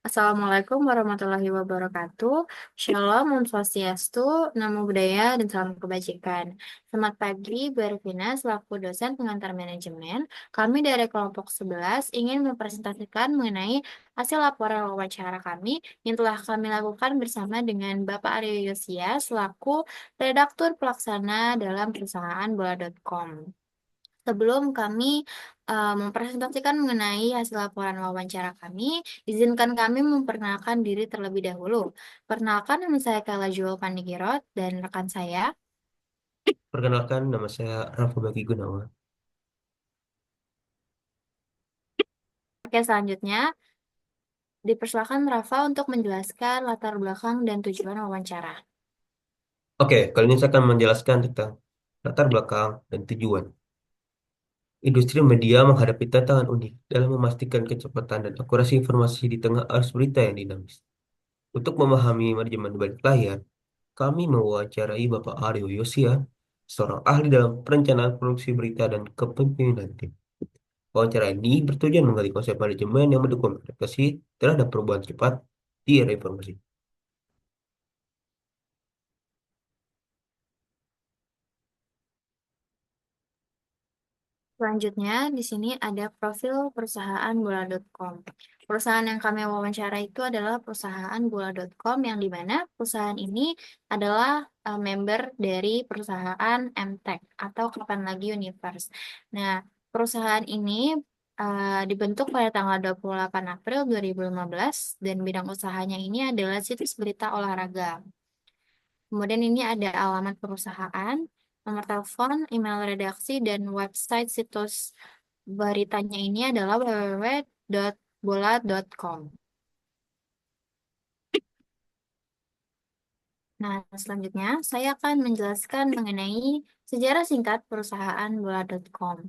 Assalamualaikum warahmatullahi wabarakatuh. Shalom, Om Swastiastu, Namo Buddhaya, dan salam kebajikan. Selamat pagi, Bu Ervina, selaku dosen pengantar manajemen. Kami dari kelompok 11 ingin mempresentasikan mengenai hasil laporan wawancara kami yang telah kami lakukan bersama dengan Bapak Aryo Yosia selaku redaktur pelaksana dalam perusahaan bola.com. Sebelum kami mempresentasikan mengenai hasil laporan wawancara kami, izinkan kami memperkenalkan diri terlebih dahulu. Perkenalkan, nama saya Kala Juel Pandigirot dan rekan saya. Perkenalkan, nama saya Rafa Bagi Gunawan. Oke, selanjutnya dipersilakan Rafa untuk menjelaskan latar belakang dan tujuan wawancara. Oke, kali ini saya akan menjelaskan tentang latar belakang dan tujuan. Industri media menghadapi tantangan unik dalam memastikan kecepatan dan akurasi informasi di tengah arus berita yang dinamis. Untuk memahami manajemen di balik layar, kami mewawancarai Bapak Aryo Yosia, seorang ahli dalam perencanaan produksi berita dan kepemimpinan tim. Wawancara ini bertujuan menggali konsep manajemen yang mendukung adaptasi terhadap perubahan cepat di era informasi. Selanjutnya, di sini ada profil perusahaan bola.com. Perusahaan yang kami wawancara itu adalah perusahaan bola.com yang di mana perusahaan ini adalah member dari perusahaan MTech atau Kapan Lagi Universe. Nah, perusahaan ini dibentuk pada tanggal 28 April 2015 dan bidang usahanya ini adalah situs berita olahraga. Kemudian ini ada alamat perusahaan, nomor telepon, email redaksi, dan website situs beritanya ini adalah www.bola.com. Nah, selanjutnya saya akan menjelaskan mengenai sejarah singkat perusahaan bola.com.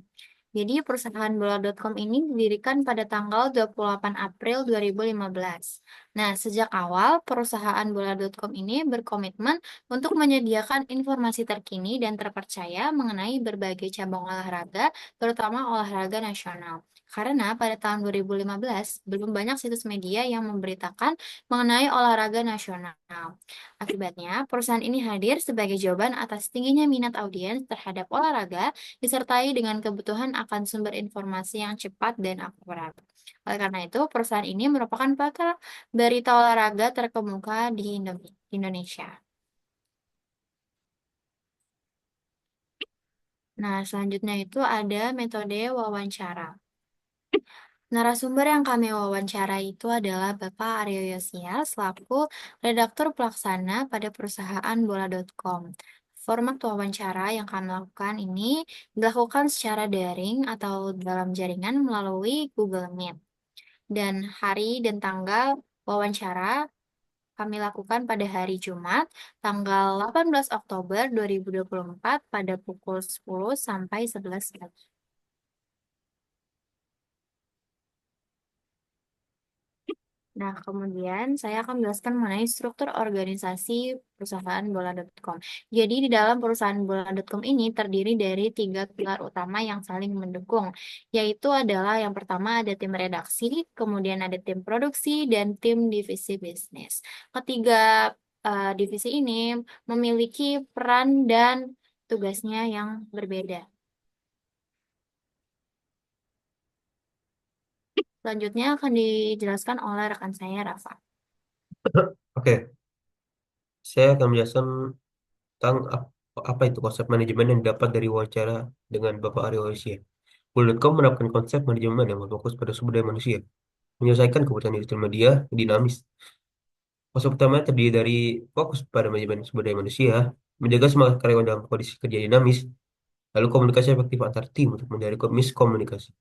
Jadi, perusahaan bola.com ini didirikan pada tanggal 28 April 2015. Nah, sejak awal, perusahaan bola.com ini berkomitmen untuk menyediakan informasi terkini dan terpercaya mengenai berbagai cabang olahraga, terutama olahraga nasional. Karena pada tahun 2015, belum banyak situs media yang memberitakan mengenai olahraga nasional. Akibatnya, perusahaan ini hadir sebagai jawaban atas tingginya minat audiens terhadap olahraga, disertai dengan kebutuhan akan sumber informasi yang cepat dan akurat. Oleh karena itu, perusahaan ini merupakan pakar berita olahraga terkemuka di Indonesia. Nah, selanjutnya itu ada metode wawancara. Narasumber yang kami wawancara itu adalah Bapak Aryo Yosia selaku redaktur pelaksana pada perusahaan bola.com. Format wawancara yang kami lakukan ini dilakukan secara daring atau dalam jaringan melalui Google Meet. Dan hari dan tanggal wawancara kami lakukan pada hari Jumat, tanggal 18 Oktober 2024 pada pukul 10 sampai 11 pagi. Nah, kemudian saya akan menjelaskan mengenai struktur organisasi perusahaan bola.com. Jadi, di dalam perusahaan bola.com ini terdiri dari tiga pilar utama yang saling mendukung, yaitu adalah yang pertama ada tim redaksi, kemudian ada tim produksi, dan tim divisi bisnis. Ketiga divisi ini memiliki peran dan tugasnya yang berbeda. Selanjutnya akan dijelaskan oleh rekan saya, Rafa. Oke, saya akan menjelaskan tentang apa itu konsep manajemen yang didapat dari wawancara dengan Bapak Aryo Asia. Google.com menerapkan konsep manajemen yang berfokus pada sumber daya manusia, menyelesaikan kebutuhan industri media yang dinamis. Konsep utamanya terdiri dari fokus pada manajemen sumber daya manusia, menjaga semangat karyawan dalam kondisi kerja dinamis, lalu komunikasi efektif antar tim untuk menghindari miskomunikasi.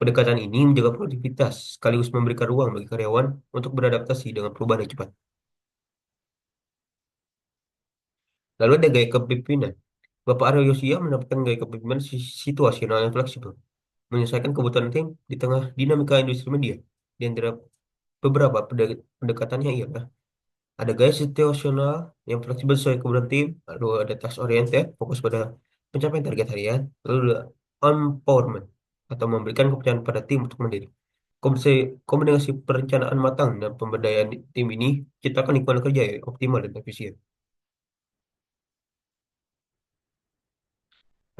Pendekatan ini menjaga produktivitas, sekaligus memberikan ruang bagi karyawan untuk beradaptasi dengan perubahan yang cepat. Lalu ada gaya kepemimpinan. Bapak Aryo Yosia mendapatkan gaya kepemimpinan situasional yang fleksibel, menyelesaikan kebutuhan tim di tengah dinamika industri media. Di antara beberapa pendekatannya ialah ada gaya situasional yang fleksibel sesuai kebutuhan tim, lalu ada task oriented, fokus pada pencapaian target harian, lalu ada empowerment atau memberikan kepercayaan pada tim untuk mandiri. Kombinasi perencanaan matang dan pemberdayaan tim ini ciptakan lingkungan kerja yang optimal dan efisien.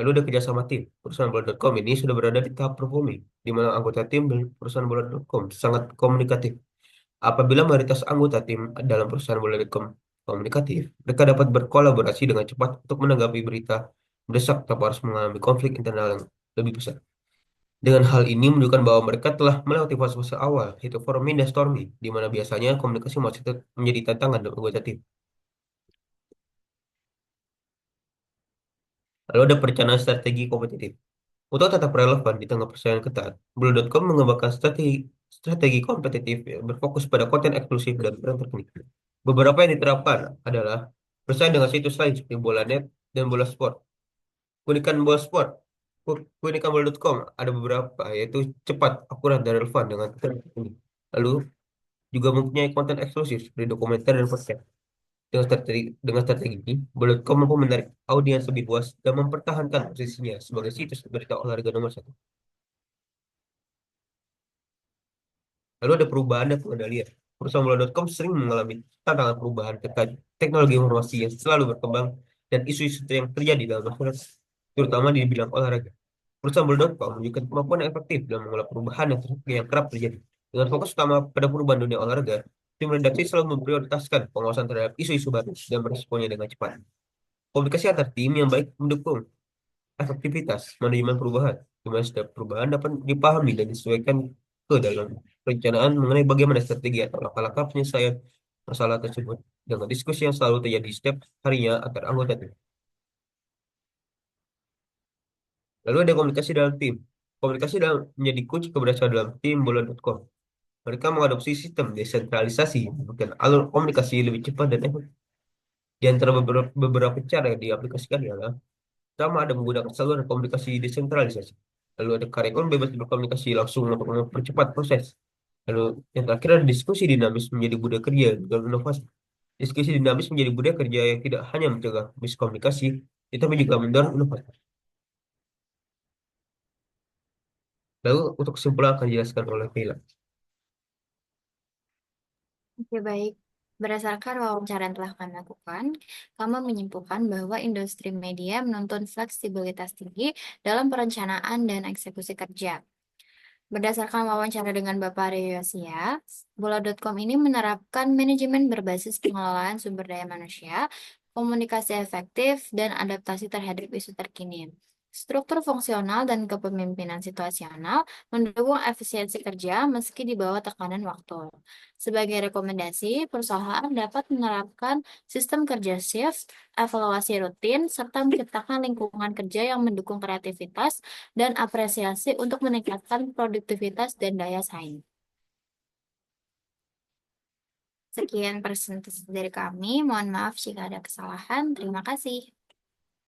Lalu ada kerjasama tim. Perusahaan bola.com ini sudah berada di tahap performing, di mana anggota tim dan perusahaan bola.com sangat komunikatif. Apabila mayoritas anggota tim dalam perusahaan bola.com komunikatif, mereka dapat berkolaborasi dengan cepat untuk menanggapi berita mendesak tanpa harus mengalami konflik internal yang lebih besar. Dengan hal ini menunjukkan bahwa mereka telah melewati fase-fase awal, yaitu forming dan storming, di mana biasanya komunikasi masih menjadi tantangan dalam anggota tim. Lalu ada perencanaan strategi kompetitif. Untuk tetap relevan di tengah persaingan ketat, Blue.com mengembangkan strategi kompetitif yang berfokus pada konten eksklusif dan tren terkini. Beberapa yang diterapkan adalah bersaing dengan situs lain seperti Bola.net dan Bola Sport. Keunikan Bola Sport, keunikan Bola.com ada beberapa, yaitu cepat, akurat, dan relevan dengan tren terkini. Lalu juga mempunyai konten eksklusif seperti dokumenter dan podcast. Dengan strategi ini, Bola.com mampu menarik audiens lebih luas dan mempertahankan posisinya sebagai situs berita olahraga nomor satu. Lalu ada perubahan dan pengendalian. Perusahaan bola.com sering mengalami tantangan perubahan terkait teknologi informasi yang selalu berkembang dan isu-isu yang terjadi dalam masyarakat, terutama di bidang olahraga. Perusahaan bola.com menunjukkan kemampuan yang efektif dalam mengolah perubahan yang kerap terjadi. Dengan fokus utama pada perubahan dunia olahraga, tim redaksi selalu memprioritaskan pengawasan terhadap isu-isu baru dan meresponnya dengan cepat. Komunikasi antar tim yang baik mendukung efektivitas manajemen perubahan, di mana setiap perubahan dapat dipahami dan disesuaikan ke dalam perencanaan mengenai bagaimana strategi atau langkah-langkah penyelesaian masalah tersebut dengan diskusi yang selalu terjadi setiap harinya antar anggota tim. Lalu ada komunikasi dalam tim. Komunikasi dalam menjadi kunci keberhasilan dalam tim bola.com. Mereka mengadopsi sistem desentralisasi dan alur komunikasi lebih cepat dan efektif. Di antara beberapa cara yang diaplikasikan adalah pertama, ada menggunakan saluran komunikasi desentralisasi. Lalu ada karyawan bebas berkomunikasi langsung untuk mempercepat proses. Lalu yang terakhir ada diskusi dinamis menjadi budaya kerja dan inovasi. Diskusi dinamis menjadi budaya kerja yang tidak hanya mencegah miskomunikasi, tetapi juga mendorong inovasi. Lalu untuk kesimpulan akan dijelaskan oleh Sheila. Oke, baik. Berdasarkan wawancara yang telah kami lakukan, kami menyimpulkan bahwa industri media menuntut fleksibilitas tinggi dalam perencanaan dan eksekusi kerja. Berdasarkan wawancara dengan Bapak Rio Yosia, Bola.com ini menerapkan manajemen berbasis pengelolaan sumber daya manusia, komunikasi efektif, dan adaptasi terhadap isu terkini. Struktur fungsional dan kepemimpinan situasional mendukung efisiensi kerja meski di bawah tekanan waktu. Sebagai rekomendasi, perusahaan dapat menerapkan sistem kerja shift, evaluasi rutin, serta menciptakan lingkungan kerja yang mendukung kreativitas dan apresiasi untuk meningkatkan produktivitas dan daya saing. Sekian presentasi dari kami. Mohon maaf jika ada kesalahan. Terima kasih.